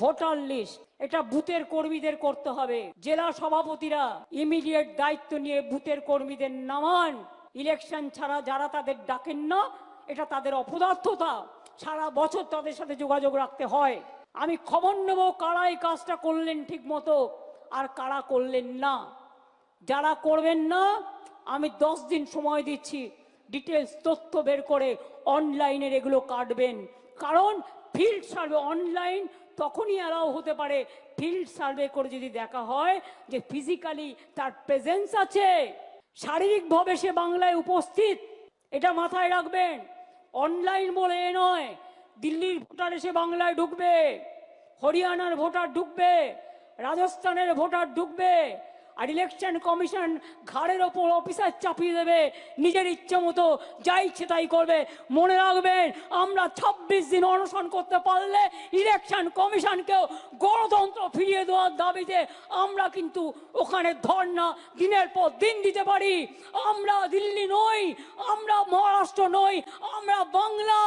Voter list এটা বুথের কর্মীদের করতে হবে। জেলা সভাপতিরা ইমিডিয়েট দায়িত্ব নিয়ে বুথের কর্মীদের নামান। ইলেকশন ছাড়া যারা তাদের ডাকেন না, এটা তাদের অপদার্থতা। সারা বছর তাদের সাথে যোগাযোগ রাখতে হয়। আমি খবর নেব কারা এই কাজটা করলেন ঠিক মতো আর কারা করলেন না। যারা করবেন না আমি 10 দিন সময় দিচ্ছি, ডিটেলস তথ্য বের করে অনলাইনের এগুলো কাটবেন। কারণ ফিল্ড সার্ভে অনলাইন তখনই অ্যালাউ হতে পারে ফিল্ড সার্ভে করে যদি দেখা হয় যে ফিজিক্যালি তার প্রেজেন্স আছে, শারীরিকভাবে সে বাংলায় উপস্থিত। এটা মাথায় রাখবেন। অনলাইন বলে এ নয় দিল্লির ভোটার এসে বাংলায় ঢুকবে, হরিয়ানার ভোটার ঢুকবে, রাজস্থানের ভোটার ঢুকবে, আর ইলেকশন কমিশন ঘাড়ের ওপর অফিসার চাপিয়ে দেবে, নিজের ইচ্ছে মতো যা ইচ্ছে তাই করবে। মনে রাখবেন আমরা 26 দিন অনশন করতে পারলে ইলেকশন কমিশনকেও গণতন্ত্র ফিরিয়ে দেওয়ার দাবিতে আমরা কিন্তু ওখানে ধর্ণা দিনের পর দিন দিতে পারি। আমরা দিল্লি নই, আমরা মহারাষ্ট্র নই, আমরা বাংলা।